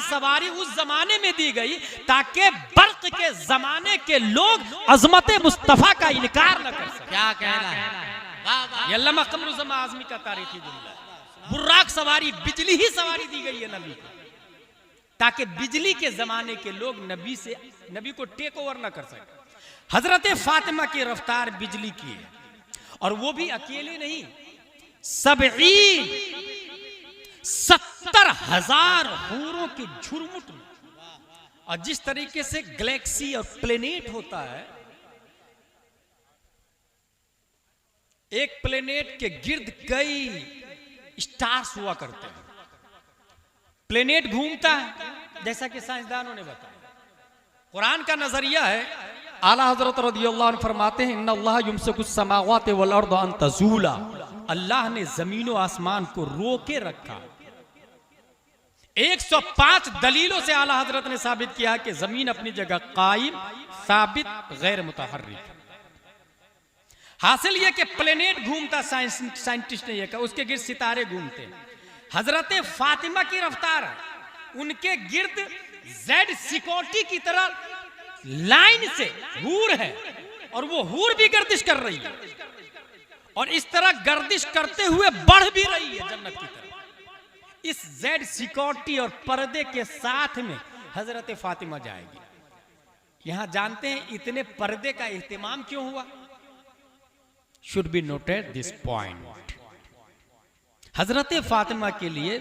सवारी उस जमाने में दी गई ताकि बर्क के जमाने के लोग अजमत मुस्तफा का इनकार न कर सके। क्या कहना है, ये अल्लामा कमरुज़्ज़मा आज़मी का तारीखी जुमला है। बुर्राक सवारी, बिजली ही सवारी दी गई है नबी को, ताकि बिजली के जमाने के लोग नबी को टेक ओवर ना कर सके। हजरत फातिमा की रफ्तार बिजली की है, और वो भी अकेले नहीं, 70,000 हूरों के झुरमुट में। और जिस तरीके से गैलेक्सी और प्लेनेट होता है, एक प्लेनेट के गिर्द कई स्टार्स हुआ करते हैं। प्लेनेट घूमता है, जैसा कि साइंसदानों ने बताया। कुरान का नजरिया है, आला हजरत रज़ियल्लाहु अन्हु फरमाते हैं, इन्नल्लाह युमसिकुस समावाति वल अर्द अन तज़ूला, अल्लाह ने जमीन और आसमान को रोके रखा। 105 दलीलों से आला हजरत ने साबित किया कि जमीन अपनी जगह कायम, साबित, गैर मुतहर्रिक। हासिल यह कि प्लेनेट घूमता, साइंटिस्ट ने यह कहा, उसके गिर्द सितारे घूमते। हजरत फातिमा की रफ्तार है, उनके गिर्द जेड सिक्योरिटी की तरह लाइन से हूर है, और वो हूर भी गर्दिश कर रही है, और इस तरह गर्दिश करते हुए बढ़ भी रही है जन्नत की तरफ। इस जेड सिक्योरिटी और पर्दे के साथ में हजरत फातिमा जाएगी। यहां जानते हैं इतने पर्दे का एहतिमाम क्यों हुआ? Should be noted this point. हजरत फातिमा के लिए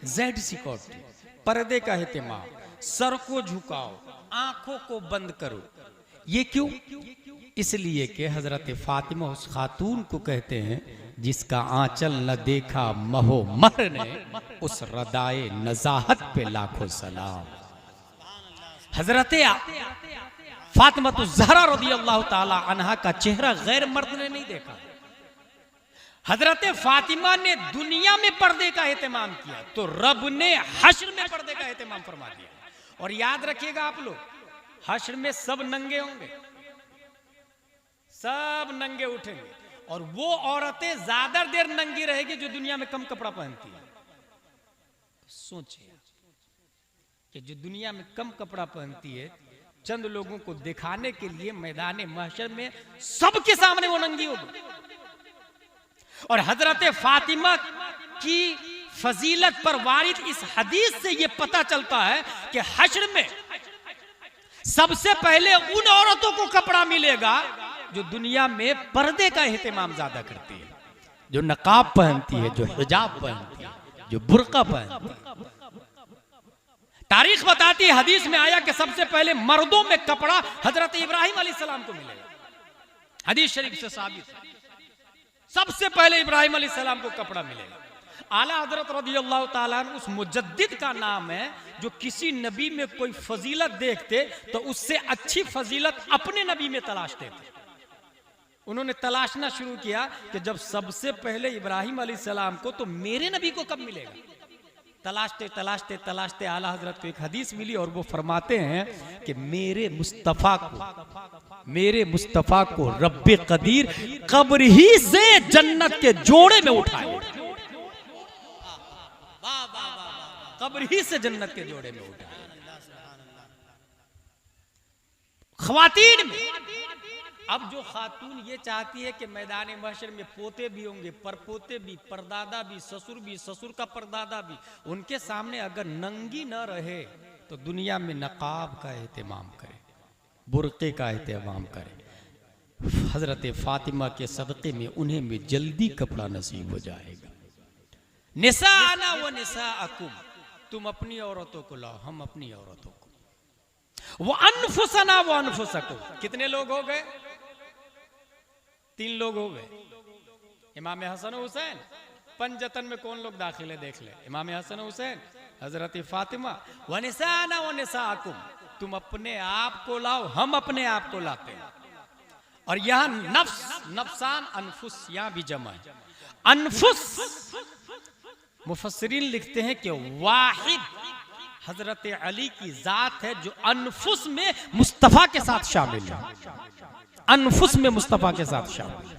जेड सिक्योरिटी, पर्दे का एहतिमाम, सर को झुकाओ, आंखों को बंद करो। ये क्यों? इसलिए कि हजरत फातिमा उस खातून को कहते हैं जिसका आंचल न देखा महो मर ने, उस रदाए नजाहत पे लाखों सलाम। हजरत फातिमा तो ज़हरा रज़ियल्लाहु ताला अन्हा का चेहरा गैर मर्द ने नहीं देखा। हजरत फातिमा ने दुनिया में पर्दे का एहतमाम किया, तो रब ने हश्र में पर्दे का एहतमाम फरमा दिया। और याद रखिएगा आप लोग, हश्र में सब नंगे होंगे, सब नंगे उठेंगे, और वो औरतें ज्यादा देर नंगी रहेगी जो दुनिया में कम कपड़ा पहनती है। सोचिए कि जो दुनिया में कम कपड़ा पहनती है, चंद लोगों को दिखाने के लिए मैदान महशर में सबके सामने वो नंगी होगी। और हजरत फातिमा की फजीलत पर वारिद इस हदीस से यह पता चलता है कि हश्र में सबसे पहले उन औरतों को कपड़ा मिलेगा जो दुनिया में पर्दे का एहतमाम ज्यादा करती है, जो नकाब पहनती है, जो हिजाब पहनती है, जो बुर्का पहनती है। तारीख बताती है, हदीस में आया कि सबसे पहले मर्दों में कपड़ा हजरत इब्राहिम अलैहिस्सलाम को मिलेगा। हदीस शरीफ से साबित है, सबसे पहले इब्राहिम अलैहिस्सलाम को कपड़ा मिलेगा। आला हजरत रज़ियल्लाहु ताला अन्हु उस मुजद्दिद का नाम है जो किसी नबी में कोई फजीलत देखते तो उससे अच्छी फजीलत अपने नबी में तलाशते थे। उन्होंने तलाशना शुरू किया कि जब सबसे पहले इब्राहिम अलैहिस्सलाम को, तो मेरे नबी को कब मिलेगा? तलाशते तलाशते तलाशते आला हजरत को एक हदीस मिली, और वो फरमाते हैं कि मेरे मुस्तफ़ा को रब्बे कदीर कब्र ही से जन्नत के जोड़े में उठाए, कब्र ही से जन्नत के जोड़े में उठाए। ख्वातीन में अब जो खातून ये चाहती है कि मैदान महशर में पोते भी होंगे, परपोते भी, परदादा भी, ससुर का परदादा भी, उनके सामने अगर नंगी न रहे तो दुनिया में नकाब का एहतमाम करे, बुर्के का एहतमाम करे। हजरत फातिमा के सदक़े में उन्हें भी जल्दी कपड़ा नसीब हो जाएगा। निसाअना व निसाअकुम, तुम अपनी औरतों को लाओ, हम अपनी औरतों को। वो अनफुसना वो अनफुसकुम, कितने लोग हो गए? 3 लोग हो गए। इमाम हसन हुसैन, पंजतन में कौन लोग दाखिल है देख ले। इमाम हसन हुसैन, हजरत फातिमा, व निसाअना व निसाअकुम, तुम अपने आप को लाओ, हम अपने आप को लाते हैं। और यहां नफ्स, नफ्सान, अनफुस, यहां भी जमा है। अनफुस मुफस्सिरीन लिखते हैं कि वाहिद हजरत अली की जात है जो अनफुस में मुस्तफा के साथ शामिल है। अनफुस में मुस्तफा के साथ शामिल है।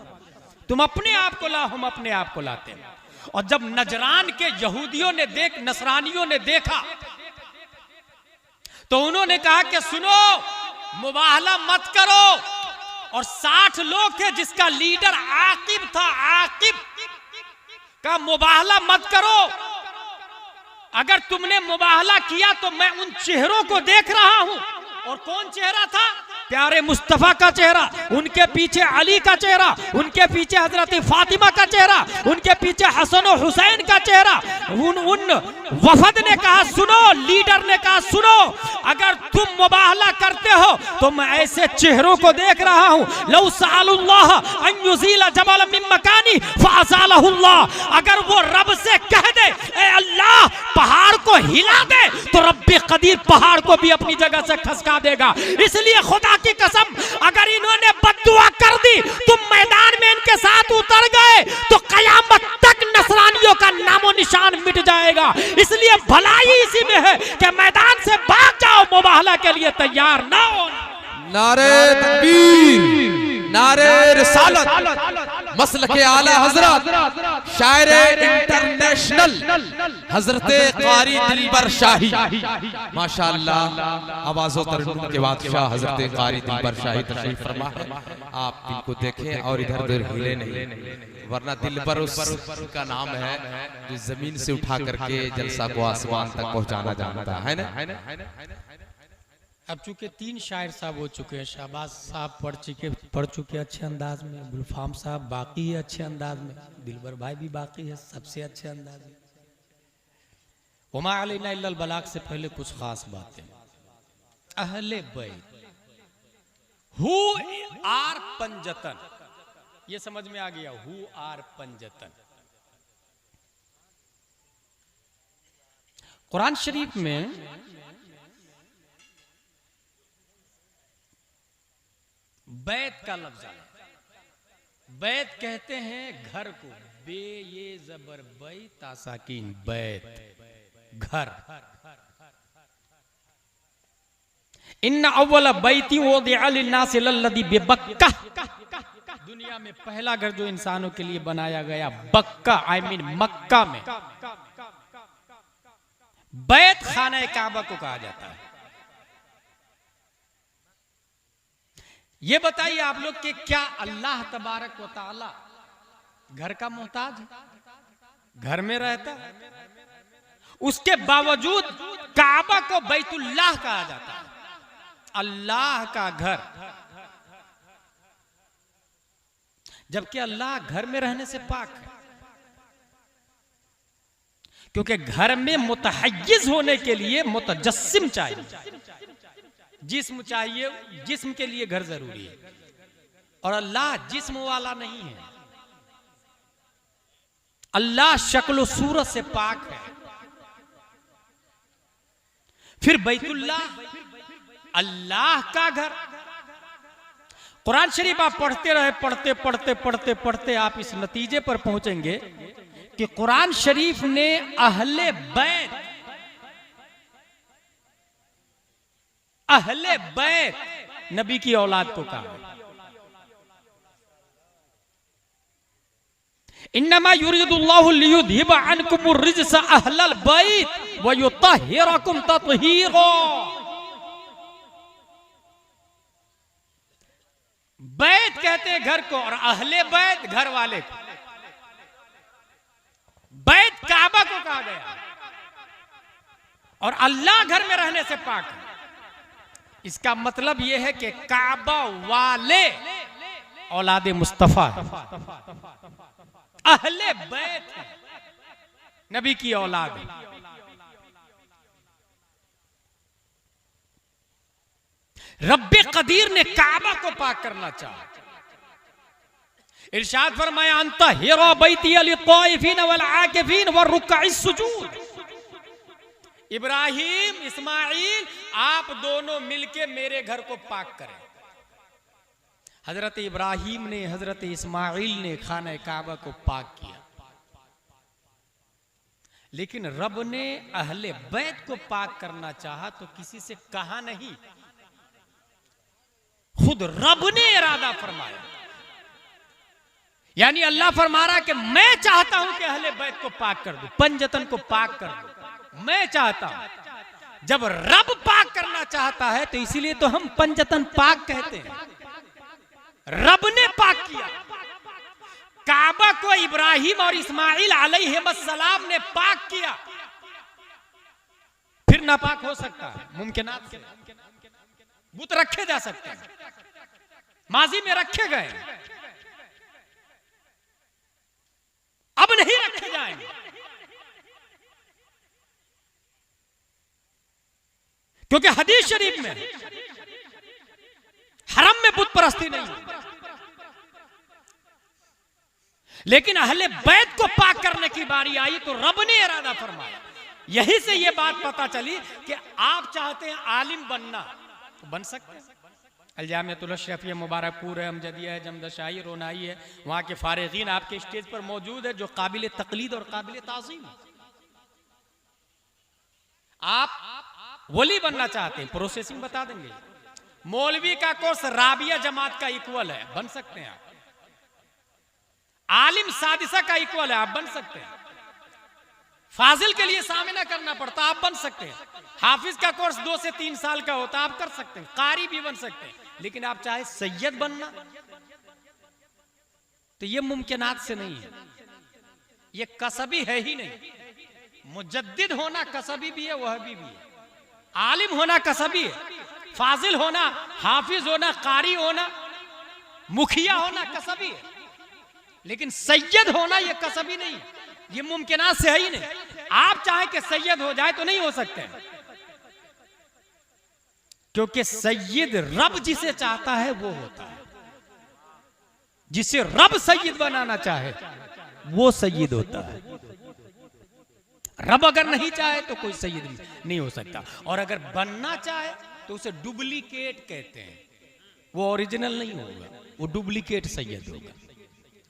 तुम अपने आप को लाओ, हम अपने आप को लाते हैं। और जब नजरान के यहूदियों ने नसरानियों ने देखा तो उन्होंने कहा कि सुनो, मुबाहला मत करो। और 60 लोग थे जिसका लीडर आकिब था। आकिब का मुबाहला मत करो, अगर तुमने मुबाहला किया तो मैं उन चेहरों को देख रहा हूं। और कौन चेहरा था? प्यारे मुस्तफा का चेहरा, उनके पीछे अली का चेहरा, उनके पीछे हजरत फातिमा का चेहरा, उनके पीछे हसन और हुसैन का चेहरा। उन वफद ने कहा सुनो, लीडर ने कहा सुनो, अगर तुम मुबाहला करते हो तो मैं ऐसे चेहरों को देख रहा हूं। लौ सअलुल्लाह अन युज़ीला जबल मिन मकानी फअज़ालहुल्लाह, अगर वो रब से कह दे ए अल्लाह पहाड़ को हिला दे, तो रब्बे कदीर पहाड़ को भी अपनी जगह से खसका देगा। इसलिए खुदा की कसम, अगर इन्होंने बद्दुआ कर दी, तुम मैदान में इनके साथ उतर गए तो कयामत तक नसरानियों का नामो निशान मिट जाएगा। इसलिए भलाई इसी में है कि मैदान से भाग जाओ, मुबाहला के लिए तैयार ना हो। नारे तकबीर, नारे रिसालत, मसलके आला हजरत, शायर इंटरनेशनल हजरत कारी दिलबर शाही, माशाअल्लाह आवाज़ों तरन्नुम के बादशाह हजरत कारी दिलबर शाही तशरीफ फरमा है। आप इनको देखें और इधर उधर हिले नहीं, वरना दिलबर उसका नाम है जो जमीन से उठा करके जलसा को आसमान तक पहुंचाना जानता है ना। अब चूंकि 3 शायर साहब हो चुके हैं, शहबाज साहब पढ़ चुके अच्छे अंदाज में, गुलफाम साहब बाकी है अच्छे अंदाज में, दिलबर भाई भी बाकी है सबसे अच्छे अंदाज में। वमा अलैना इल्लल बलाग से पहले कुछ खास बातें। अहले बैत हु आर पंजतन, ये समझ में आ गया, हु आर पंजतन। कुरान शरीफ में बैत का लफ्ज है। बैत कहते हैं घर को, बे ये जबर बैत तासाकीन, बैत घर। इन्ना अव्वल बैती वुदिअ लिन्नासि लल्लज़ी बिबक्का, दुनिया में पहला घर जो इंसानों के लिए बनाया गया बक्का, आई मीन मक्का में। बैत खाना काबा को कहा जाता है। ये बताइए आप लोग कि क्या अल्लाह तबारक व तआला घर का मोहताज है? घर में रहता है, उसके बावजूद काबा को बैतुल्लाह कहा जाता है, अल्लाह का घर। जबकि अल्लाह घर में रहने से पाक है, क्योंकि घर में मुतहय्यिज होने के लिए मुतजस्सिम चाहिए, जिस्म चाहिए, जिस्म के लिए घर जरूरी है। और अल्लाह जिस्म वाला नहीं है, अल्लाह शक्ल सूरत से पाक है। फिर बैतुल्लाह अल्लाह का घर। कुरान शरीफ आप पढ़ते रहे, पढ़ते पढ़ते पढ़ते पढ़ते आप इस नतीजे पर पहुंचेंगे कि कुरान शरीफ ने अहले बैत, अहले बैत नबी की औलाद को कहा। इन्नमा युरिदुल्लाहु लियुज़हिबा अन्कुमुर रिज्स अहलल बैत व युतहिरकुम तत्हीरा। बैत कहते हैं घर को, और अहले बैत घर वाले को। बैत काबा को कहा गया, और अल्लाह घर में रहने से पाक है। इसका मतलब यह है कि काबा वाले औलादे मुस्तफा है, अहले बैत है, नबी की औलाद है। रब्बे कदीर ने काबा को पाक करना चाहा। इरशाद फरमाया अंता हिरा बैती लित्ताइफीन वल आकिफीन वरुक्अइस सुजूद। इब्राहिम, इस्माइल, आप दोनों मिलके मेरे घर को पाक करें। हजरत इब्राहिम ने, हजरत इस्माइल ने खाना काबा को पाक किया, लेकिन रब ने अहले बैत को पाक करना चाहा तो किसी से कहा नहीं, खुद रब ने इरादा फरमाया। यानी अल्लाह फरमा रहा कि मैं चाहता हूं कि अहले बैत को पाक कर दूं, पंजतन को पाक कर दूं, मैं चाहता हूं। जब रब पाक करना चाहता है तो इसीलिए तो हम पंजतन पाक कहते हैं। रब ने पाक किया काबा को, इब्राहिम और इस्माइल अलैहिस्सलाम ने पाक किया, फिर नापाक हो सकता है? मुमकिनात से। बुत रखे जा सकते हैं, माजी में रखे गए, अब नहीं रखे जाएंगे, क्योंकि हदीस शरीफ में हरम में बुत परस्ती नहीं है। लेकिन अहले बैत को पाक करने की बारी आई तो रब ने इरादा फरमाया। यही से यह बात पता चली कि आप चाहते हैं आलिम बनना तो बन सकते हैं। अलजामियतुल अशरफिया मुबारकपुर है, अमजदिया है, जमदशाही, रोनाई है, वहां के फारिगीन आपके स्टेज पर मौजूद है जो काबिल तकलीद और काबिल ताज़ीम। आप वली बनना चाहते हैं, प्रोसेसिंग बता देंगे। मौलवी का कोर्स राबिया जमात का इक्वल है, बन सकते हैं आप। आलिम सादिसा का इक्वल है, आप बन सकते हैं। फाजिल के लिए सामना करना पड़ता, आप बन सकते हैं। हाफिज का कोर्स 2 से 3 साल का होता, आप कर सकते हैं। कारी भी बन सकते हैं। लेकिन आप चाहे सैयद बनना तो ये मुमकिनात से नहीं है, ये कसबी है ही नहीं। मुजद्दिद होना कसबी भी है, वहबी भी है। आलिम होना कसबी है, फाजिल होना, हाफिज होना, कारी होना, मुखिया होना कसबी है। लेकिन सैयद होना यह कसबी नहीं, ये मुमकिनात से है ही नहीं। आप चाहे कि सैयद हो जाए तो नहीं हो सकते, क्योंकि सैयद रब जिसे चाहता है वो होता है। जिसे रब सैयद बनाना चाहे वो सैयद होता है। रब अगर नहीं चाहे तो कोई सैयद नहीं हो सकता। और अगर बनना चाहे तो उसे डुप्लीकेट कहते हैं। वो ओरिजिनल नहीं होगा, वो डुप्लीकेट सैयद होगा।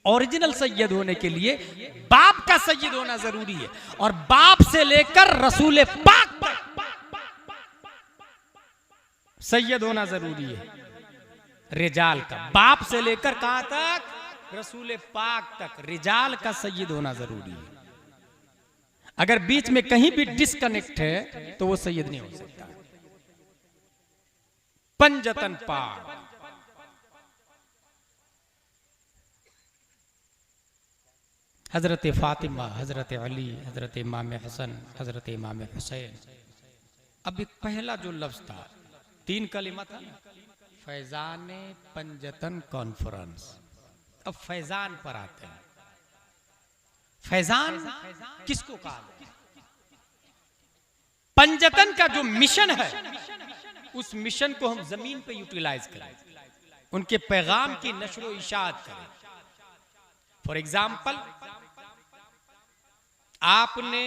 ओरिजिनल सैयद होने के लिए बाप का सैयद होना जरूरी है, और बाप से लेकर रसूल पाक तक सैयद होना जरूरी है। रिजाल का बाप से लेकर कहां तक? रसूल पाक तक रिजाल का सैयद होना जरूरी है। अगर बीच में कहीं भी डिस्कनेक्ट है तो वो सैयद नहीं हो सकता। पंजतन पाक, हजरत फातिमा, हजरत अली, हजरत इमाम हसन, हजरत इमाम हुसैन। अब एक पहला जो लफ्ज था, 3 कलिमा था ना, फैजान पंजतन कॉन्फ्रेंस। अब फैजान पर आते हैं। फैजान किसको कहा? पंजतन का जो मिशन है उस मिशन को हम जमीन पे यूटिलाइज करें, उनके पैगाम की नशर व इशाअत करें। फॉर एग्जाम्पल, आपने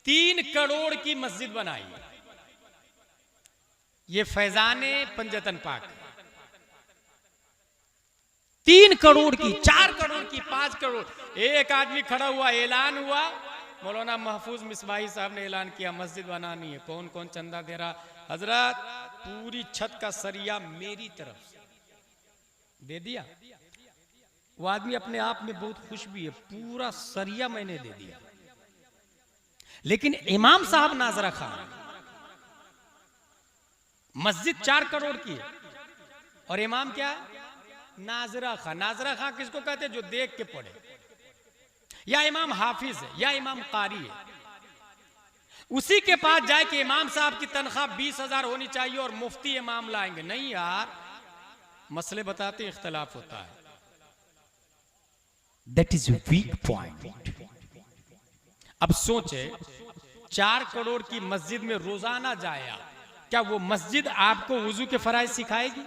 3 करोड़ की मस्जिद बनाई, ये फैजाने पंजतन पाक। 3 करोड़ की, 4 करोड़ की, 5 करोड़। एक आदमी खड़ा हुआ, ऐलान हुआ, मौलाना महफूज मिसबाही साहब ने ऐलान किया मस्जिद बनानी है। कौन कौन चंदा दे रहा? हजरत पूरी छत का सरिया मेरी तरफ से दे दिया। वो आदमी अपने आप में बहुत खुश भी है, पूरा सरिया मैंने दे दिया। लेकिन इमाम साहब नाजरा खान, मस्जिद 4 करोड़ की है और इमाम क्या है? नाजरा खां। नाजरा खां किसको कहते हैं? जो देख के पढ़े। या इमाम हाफिज है या इमाम कारी है, उसी के पास जाए कि इमाम साहब की तनख्वाह 20,000 होनी चाहिए और मुफ्ती इमाम लाएंगे। नहीं यार, मसले बताते इख्तलाफ होता है। That is weak point. अब सोचे 4 करोड़ की मस्जिद में रोजाना जाए आप, क्या वो मस्जिद आपको वुजू के फराइज सिखाएगी?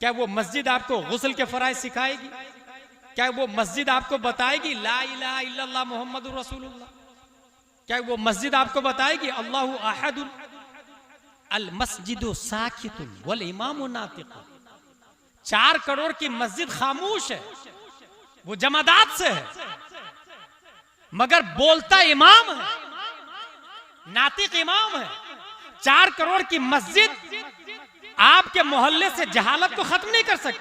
क्या वो मस्जिद आपको गुस्ल के फराइज सिखाएगी? क्या वो मस्जिद आपको बताएगी ला इलाहा इल्लल्लाह मुहम्मदुर रसूलुल्लाह? क्या वो मस्जिद आपको बताएगी अल्लाहु अहदुन अल मस्जिदु साकितुन वल इमामु नातिक़ुन? 4 करोड़ की मस्जिद खामोश है, वो जमादात से है, मगर बोलता इमाम है, नातिक इमाम है। 4 करोड़ की मस्जिद आपके मोहल्ले से जहालत को खत्म नहीं कर सकती।